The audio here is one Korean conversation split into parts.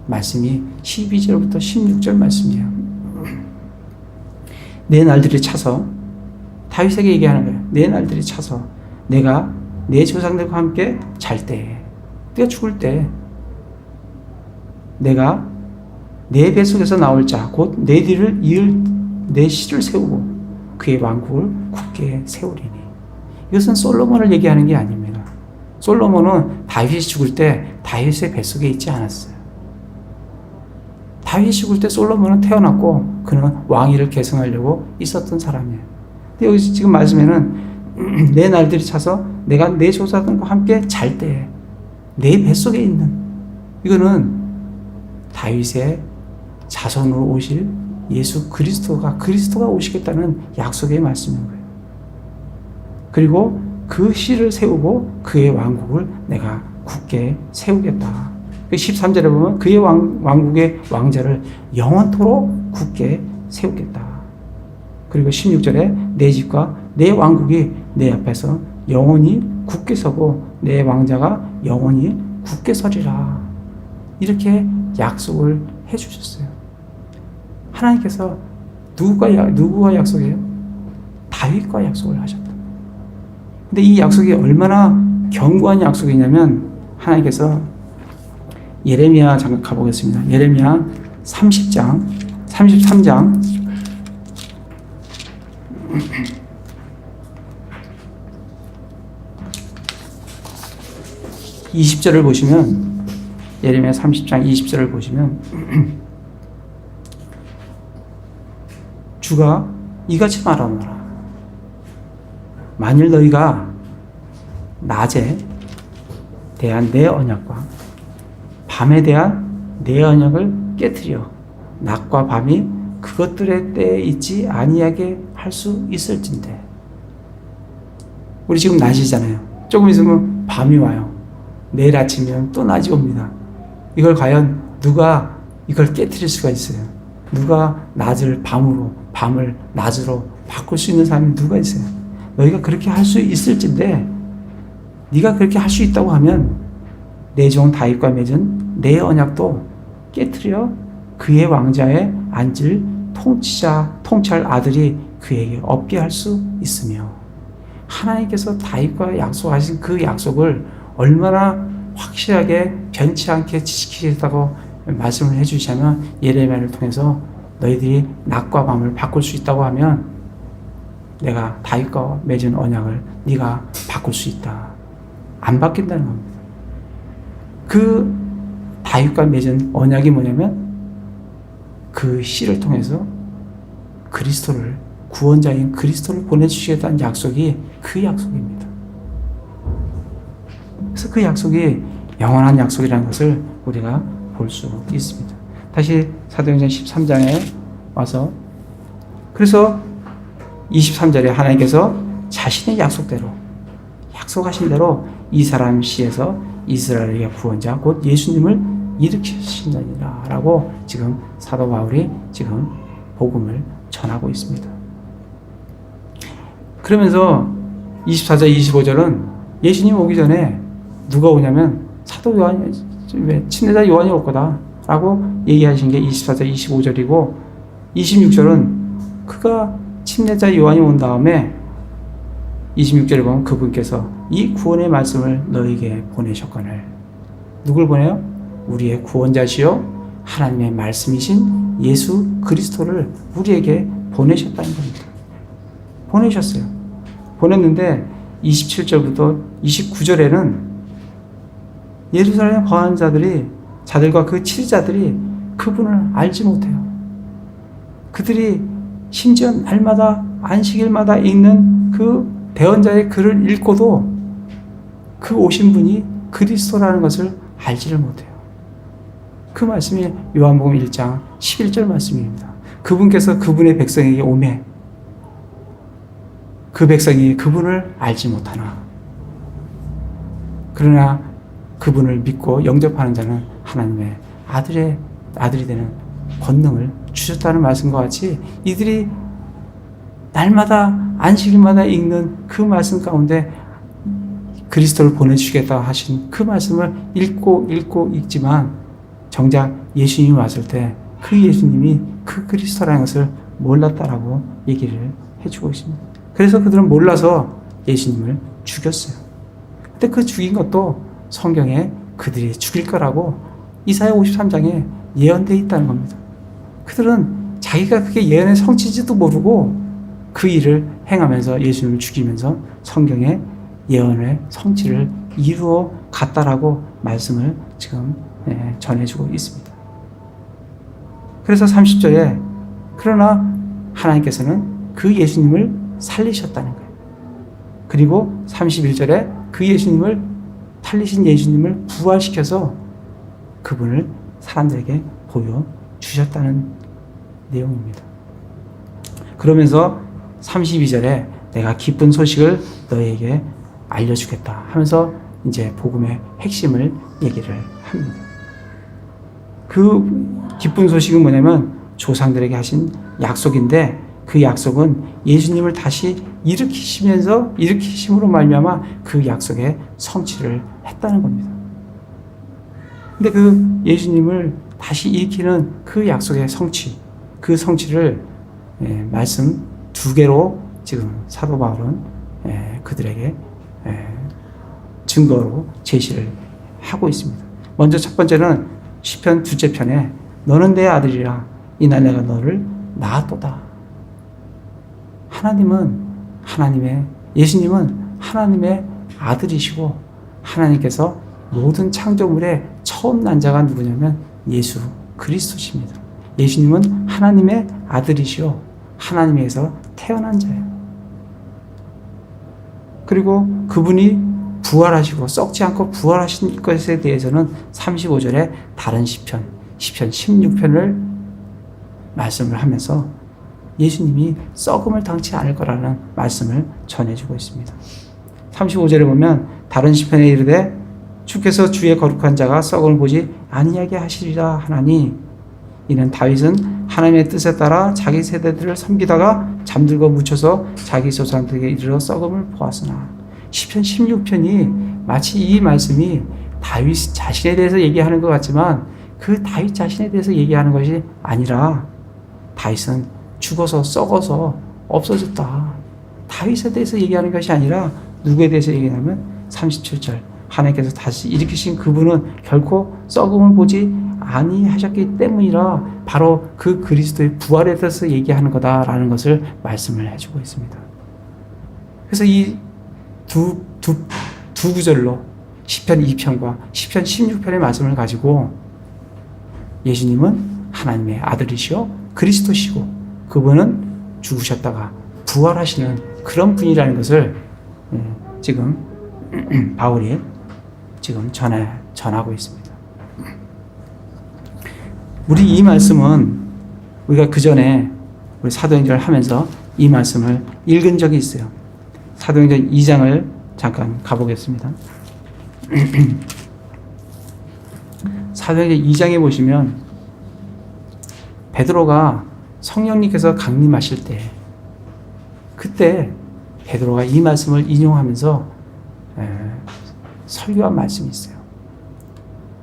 말씀이 12절부터 16절 말씀이에요. 내 날들이 차서, 다윗에게 얘기하는 거예요. 내 날들이 차서 내가 내 조상들과 함께 잘 때, 내가 죽을 때, 내가 내 뱃속에서 나올 자, 곧 내 뒤를 이을 내 씨를 세우고 그의 왕국을 굳게 세우리니. 이것은 솔로몬을 얘기하는 게 아닙니다. 솔로몬은 다윗이 죽을 때 다윗의 뱃속에 있지 않았어요. 다윗이 죽을 때 솔로몬은 태어났고 그는 왕위를 계승하려고 있었던 사람이에요. 근데 여기 지금 말씀에는 내 날들이 차서 내가 내 조상들과 함께 잘 때 내 뱃속에 있는, 이거는 다윗의 자손으로 오실 예수 그리스도가 오시겠다는 약속의 말씀인 거예요. 그리고 그 씨를 세우고 그의 왕국을 내가 굳게 세우겠다. 13절에 보면 그의 왕국의 왕자를 영원토록 굳게 세우겠다. 그리고 16절에 내 집과 내 왕국이 내 앞에서 영원히 굳게 서고 내 왕자가 영원히 굳게 서리라. 이렇게 약속을 해주셨어요. 하나님께서 누구와 약속해요? 다윗과 약속을 하셨다. 근데 이 약속이 얼마나 견고한 약속이냐면 하나님께서 예레미야 잠깐 가보겠습니다. 예레미야 30장, 33장 20절을 보시면, 예레미야 30장 20절을 보시면 주가 이같이 말하노라. 만일 너희가 낮에 대한 내 언약과 밤에 대한 내 언약을 깨트려 낮과 밤이 그것들의 때에 있지 아니하게 할 수 있을진데. 우리 지금 낮이잖아요. 조금 있으면 밤이 와요. 내일 아침이면 또 낮이 옵니다. 이걸 과연 누가 이걸 깨트릴 수가 있어요? 누가 낮을 밤으로, 밤을 낮으로 바꿀 수 있는 사람이 누가 있어요? 너희가 그렇게 할 수 있을진데, 네가 그렇게 할 수 있다고 하면 내 종 다윗과 맺은 내 언약도 깨트려 그의 왕자에 앉을 통치할 아들이 그에게 없게 할 수 있으며. 하나님께서 다윗과 약속하신 그 약속을 얼마나 확실하게 변치 않게 지키겠다고 말씀을 해주시면, 예레미야를 통해서 너희들이 낮과 밤을 바꿀 수 있다고 하면 내가 다윗과 맺은 언약을 네가 바꿀 수 있다. 안 바뀐다는 겁니다. 그 다윗과 맺은 언약이 뭐냐면 그 씨를 통해서 그리스도를, 구원자인 그리스도를 보내주시겠다는 약속이 그 약속입니다. 그래서 그 약속이 영원한 약속이라는 것을 우리가 볼 수 있습니다. 다시 사도행전 13장에 와서, 그래서 23절에 하나님께서 자신의 약속대로, 약속하신 대로 이 사람 씨에서 이스라엘의 구원자 곧 예수님을 일으키신다니라 라고 지금 사도 바울이 지금 복음을 전하고 있습니다. 그러면서 24절 25절은 예수님 오기 전에 누가 오냐면 사도 요한, 침례자 요한이 올 거다 라고 얘기하신 게 24절 25절이고, 26절은 그가 침례자 요한이 온 다음에 26절에 보면 그분께서 이 구원의 말씀을 너에게 보내셨거늘. 누굴 보내요? 우리의 구원자시요 하나님의 말씀이신 예수 그리스도를 우리에게 보내셨다는 겁니다. 보내셨어요. 보냈는데 27절부터 29절에는 예루살렘에 거하는 자들과 그 치리자들이 그분을 알지 못해요. 그들이 심지어 날마다 안식일마다 읽는 그 대언자의 글을 읽고도 그 오신 분이 그리스도라는 것을 알지를 못해요. 그 말씀이 요한복음 1장 11절 말씀입니다. 그분께서 그분의 백성에게 오매 그 백성이 그분을 알지 못하나 그러나 그분을 믿고 영접하는 자는 하나님의 아들이 되는 권능을 주셨다는 말씀과 같이, 이들이 날마다 안식일마다 읽는 그 말씀 가운데 그리스도를 보내주시겠다 하신 그 말씀을 읽고 읽지만 정작 예수님이 왔을 때 그 예수님이 그 그리스도라는 것을 몰랐다라고 얘기를 해주고 있습니다. 그래서 그들은 몰라서 예수님을 죽였어요. 근데 그 죽인 것도 성경에 그들이 죽일 거라고 이사야 53장에 예언되어 있다는 겁니다. 그들은 자기가 그게 예언의 성취지도 모르고 그 일을 행하면서 예수님을 죽이면서 성경의 예언의 성취를 이루어 갔다라고 말씀을 지금 전해주고 있습니다. 그래서 30절에 그러나 하나님께서는 그 예수님을 살리셨다는 거예요. 그리고 31절에 그 예수님을 살리신 예수님을 부활시켜서 그분을 사람들에게 보여주셨다는 내용입니다. 그러면서 32절에 내가 기쁜 소식을 너희에게 알려주겠다 하면서 이제 복음의 핵심을 얘기를 합니다. 그 기쁜 소식은 뭐냐면 조상들에게 하신 약속인데 그 약속은 예수님을 다시 일으키심으로 말미암아 그 약속의 성취를 했다는 겁니다. 근데 그 예수님을 다시 일으키는 그 약속의 성취, 그 성취를 말씀 2개로 지금 사도 바울은 그들에게 증거로 제시를 하고 있습니다. 먼저 첫 번째는 시편 2째 편에 너는 내 아들이라 이날 내가 너를 낳았도다. 예수님은 하나님의 아들이시고 하나님께서 모든 창조물의 처음 난 자가 누구냐면 예수 그리스도십니다. 예수님은 하나님의 아들이시오. 하나님에서 태어난 자예요. 그리고 그분이 부활하시고 썩지 않고 부활하신 것에 대해서는 35절에 다른 시편 16편을 말씀을 하면서 예수님이 썩음을 당치 않을 거라는 말씀을 전해주고 있습니다. 35절에 보면 다른 시편에 이르되 주께서 주의 거룩한 자가 썩음을 보지 아니하게 하시리라 하나니 이는 다윗은 하나님의 뜻에 따라 자기 세대들을 섬기다가 잠들고 묻혀서 자기 조상들에게 이르러 썩음을 보았으나 시편 16편이 마치 이 말씀이 다윗 자신에 대해서 얘기하는 것 같지만 그 다윗 자신에 대해서 얘기하는 것이 아니라 다윗은 죽어서 썩어서 없어졌다. 다윗에 대해서 얘기하는 것이 아니라 누구에 대해서 얘기하냐면 37절 하나님께서 다시 일으키신 그분은 결코 썩음을 보지 아니하셨기 때문이라 바로 그 그리스도의 부활에 대해서 얘기하는 거다라는 것을 말씀을 해주고 있습니다. 그래서 이 두 구절로 시편 2편과 시편 16편의 말씀을 가지고 예수님은 하나님의 아들이시오 그리스도시고 그분은 죽으셨다가 부활하시는 그런 분이라는 것을 지금 바울이 지금 전하고 있습니다. 우리 이 말씀은 우리가 그 전에 우리 사도행전을 하면서 이 말씀을 읽은 적이 있어요. 사도행전 2장을 잠깐 가보겠습니다. 사도행전 2장에 보시면 베드로가 성령님께서 강림하실 때 그때 베드로가 이 말씀을 인용하면서 설교한 말씀이 있어요.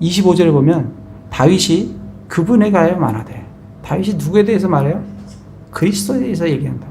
25절에 보면 다윗이 그분에 가야 말하되 다윗이 누구에 대해서 말해요? 그리스도에 대해서 얘기한다.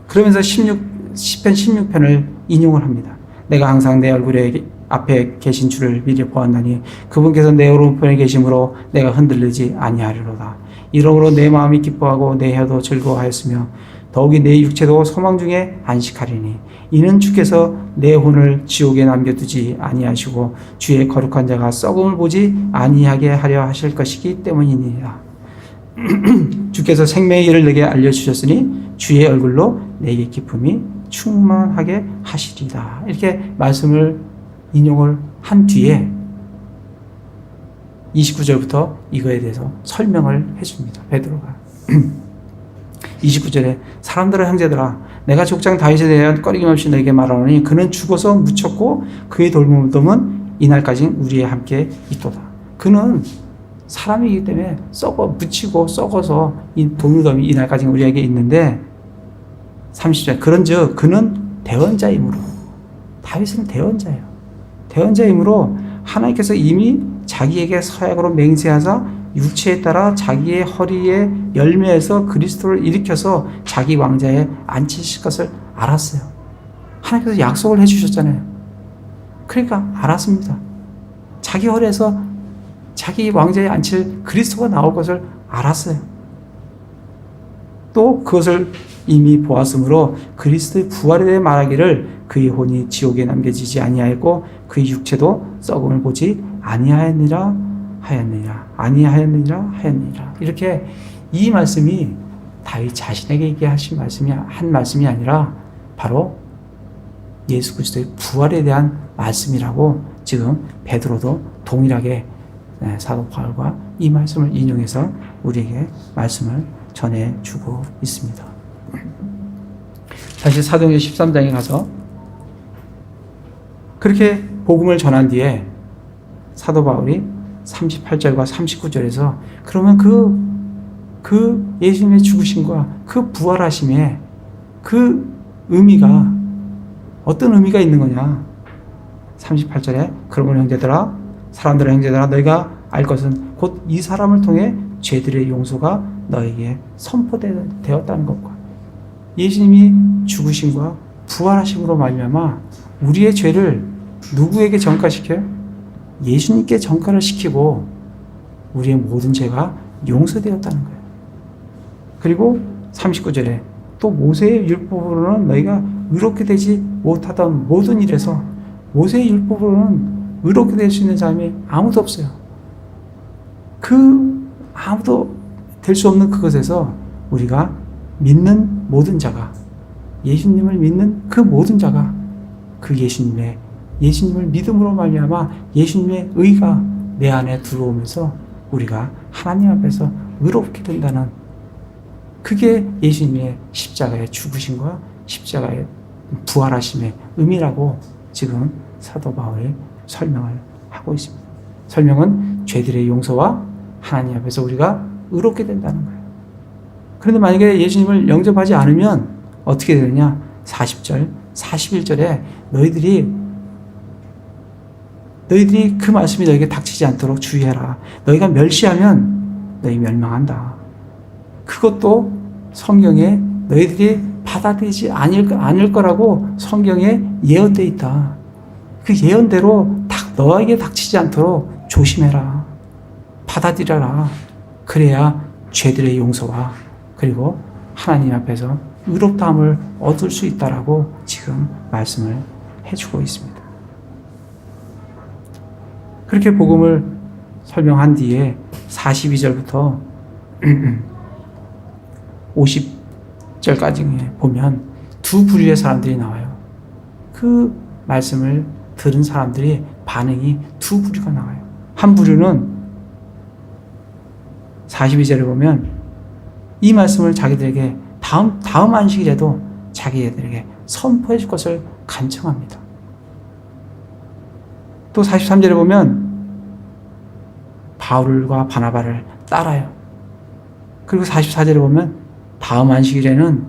그러면서 시편 16편을 인용을 합니다. 내가 항상 내 얼굴에 앞에 계신 주를 미리 보았나니 그분께서 내 오른편에 계심으로 내가 흔들리지 아니하리로다. 이러므로 내 마음이 기뻐하고 내 혀도 즐거워하였으며 더욱이 내 육체도 소망 중에 안식하리니 이는 주께서 내 혼을 지옥에 남겨두지 아니하시고 주의 거룩한 자가 썩음을 보지 아니하게 하려 하실 것이기 때문이니라. 주께서 생명의 길을 내게 알려주셨으니 주의 얼굴로 내게 기쁨이 충만하게 하시리라. 이렇게 말씀을 인용을 한 뒤에 29절부터 이거에 대해서 설명을 해줍니다. 베드로가 29절에 사람들아 형제들아 내가 족장 다윗에 대하여 꺼리김없이 너에게 말하노니 그는 죽어서 묻혔고 그의 돌무덤은 이날까지 우리와 함께 있도다. 그는 사람이기 때문에 묻히고 썩어서 이 돌무덤이 이날까지 우리에게 있는데 30절 그런즉 그는 대언자이므로 다윗은 대언자예요. 대언자이므로 하나님께서 이미 자기에게 서약으로 맹세하사 육체에 따라 자기의 허리에 열매에서 그리스도를 일으켜서 자기 왕자에 앉히실 것을 알았어요. 하나님께서 약속을 해주셨잖아요. 그러니까 알았습니다. 자기 허리에서 자기 왕자에 앉힐 그리스도가 나올 것을 알았어요. 또 그것을 이미 보았으므로 그리스도의 부활에 대해 말하기를 그의 혼이 지옥에 남겨지지 아니하였고 그의 육체도 썩음을 보지 아니하였느니라. 이렇게 이 말씀이 다윗 자신에게 한 말씀이 아니라 바로 예수 그리스도의 부활에 대한 말씀이라고 지금 베드로도 동일하게 사도 바울과 이 말씀을 인용해서 우리에게 말씀을 전해주고 있습니다. 사실 사도행전 13장에 가서 그렇게 복음을 전한 뒤에 사도 바울이 38절과 39절에서 그러면 그 예수님의 죽으심과 그 부활하심에 그 의미가 어떤 의미가 있는 거냐. 38절에 그러므로 형제들아 사람들의 형제들아 너희가 알 것은 곧 이 사람을 통해 죄들의 용서가 너에게 선포되었다는 것과 예수님이 죽으심과 부활하심으로 말미암아 우리의 죄를 누구에게 전가시켜요? 예수님께 전가를 시키고 우리의 모든 죄가 용서되었다는 거예요. 그리고 39절에 또 모세의 율법으로는 너희가 의롭게 되지 못하던 모든 일에서 모세의 율법으로는 의롭게 될 수 있는 사람이 아무도 없어요. 아무도 될 수 없는 그것에서 우리가 믿는 모든 자가 예수님을 믿는 그 모든 자가 그 예수님을 믿음으로 말미암아 예수님의 의가 내 안에 들어오면서 우리가 하나님 앞에서 의롭게 된다는 그게 예수님의 십자가의 죽으심과 십자가의 부활하심의 의미라고 지금 사도 바울이 설명을 하고 있습니다. 설명은 죄들의 용서와 하나님 앞에서 우리가 의롭게 된다는 거예요. 그런데 만약에 예수님을 영접하지 않으면 어떻게 되느냐? 40절, 41절에 너희들이 그 말씀이 너에게 닥치지 않도록 주의해라. 너희가 멸시하면 너희 멸망한다. 그것도 성경에 너희들이 받아들이지 않을 거라고 성경에 예언되어 있다. 그 예언대로 너에게 닥치지 않도록 조심해라. 받아들여라. 그래야 죄들의 용서와 그리고 하나님 앞에서 의롭다함을 얻을 수 있다라고 지금 말씀을 해주고 있습니다. 그렇게 복음을 설명한 뒤에 42절부터 50절까지 보면 두 부류의 사람들이 나와요. 그 말씀을 들은 사람들이 반응이 두 부류가 나와요. 한 부류는 42절에 보면 이 말씀을 자기들에게 다음 안식일에도 자기들에게 선포해 줄 것을 간청합니다. 또 43절에 보면 바울과 바나바를 따라요. 그리고 44절에 보면 다음 안식일에는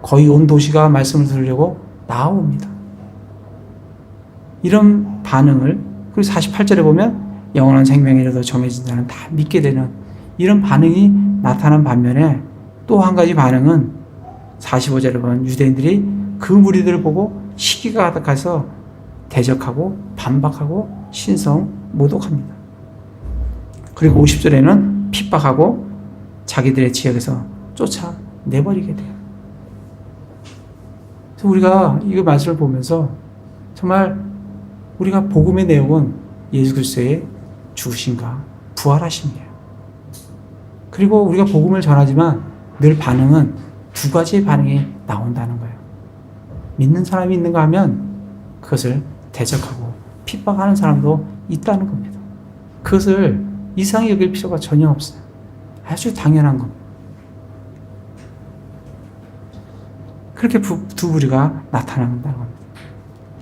거의 온 도시가 말씀을 들으려고 나옵니다. 이런 반응을 그리고 48절에 보면 영원한 생명이라도 정해진 자는 다 믿게 되는 이런 반응이 나타난 반면에 또 한 가지 반응은 45절에 보면 유대인들이 그 무리들을 보고 시기가 가득해서 대적하고 반박하고 신성 모독합니다. 그리고 50절에는 핍박하고 자기들의 지역에서 쫓아내버리게 돼요. 그래서 우리가 이 말씀을 보면서 정말 우리가 복음의 내용은 예수 그리스도의 죽으심과 부활하심이에요. 그리고 우리가 복음을 전하지만 늘 반응은 두 가지의 반응이 나온다는 거예요. 믿는 사람이 있는가 하면 그것을 대적하고 핍박하는 사람도 있다는 겁니다. 그것을 이상히 여길 필요가 전혀 없어요. 아주 당연한 겁니다. 그렇게 두 부류가 나타난다는 겁니다.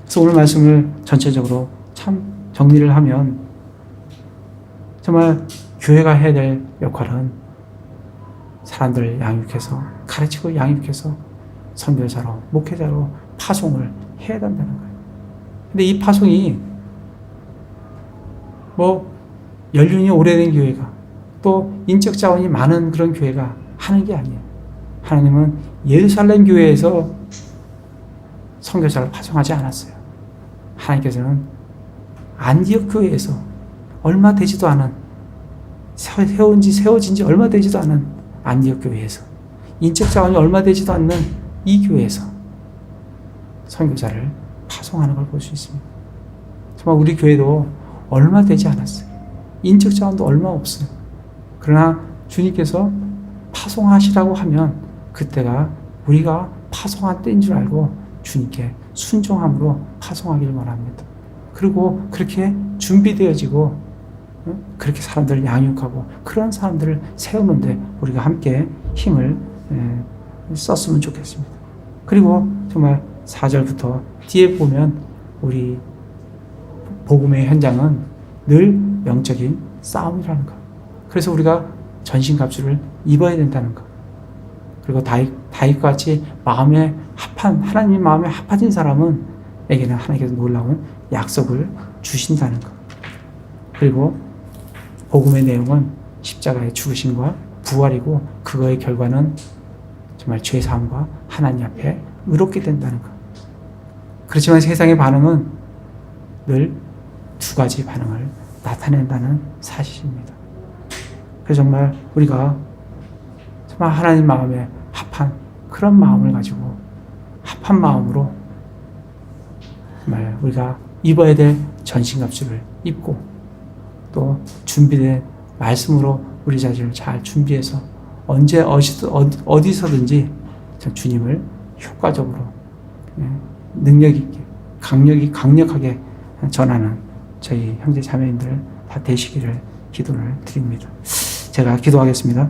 그래서 오늘 말씀을 전체적으로 참 정리를 하면 정말 교회가 해야 될 역할은 사람들을 양육해서 가르치고 양육해서 선교사로 목회자로 파송을 해야 된다는 거예요. 근데 이 파송이 연륜이 오래된 교회가 또 인적 자원이 많은 그런 교회가 하는 게 아니에요. 하나님은 예루살렘 교회에서 선교사를 파송하지 않았어요. 하나님께서는 안디옥 교회에서 얼마 되지도 않은 세워진 지 얼마 되지도 않은 안디옥 교회에서 인적 자원이 얼마 되지도 않는 이 교회에서 선교사를 파송하는 걸 볼 수 있습니다. 정말 우리 교회도 얼마 되지 않았어요. 인적 자원도 얼마 없어요. 그러나 주님께서 파송하시라고 하면 그때가 우리가 파송한 때인 줄 알고 주님께 순종함으로 파송하기를 원합니다. 그리고 그렇게 준비되어지고 그렇게 사람들을 양육하고 그런 사람들을 세우는데 우리가 함께 힘을 썼으면 좋겠습니다. 그리고 정말 4절부터 뒤에 보면 우리 복음의 현장은 늘 영적인 싸움이라는 것. 그래서 우리가 전신갑주를 입어야 된다는 것. 그리고 다윗과 같이 마음에 합한 하나님 마음에 합해진 사람은 에게는 하나님께서 놀라운 약속을 주신다는 것. 그리고 복음의 내용은 십자가의 죽으심과 부활이고 그거의 결과는 정말 죄사함과 하나님 앞에 의롭게 된다는 것. 그렇지만 세상의 반응은 늘 두 가지 반응을 나타낸다는 사실입니다. 그래서 정말 우리가 정말 하나님 마음에 합한 그런 마음을 가지고 합한 마음으로 정말 우리가 입어야 될 전신갑주를 입고 또 준비된 말씀으로 우리 자신을 잘 준비해서 언제 어디서든지 주님을 효과적으로 능력 있게 강력하게 전하는 저희 형제 자매님들 다 되시기를 기도를 드립니다. 제가 기도하겠습니다.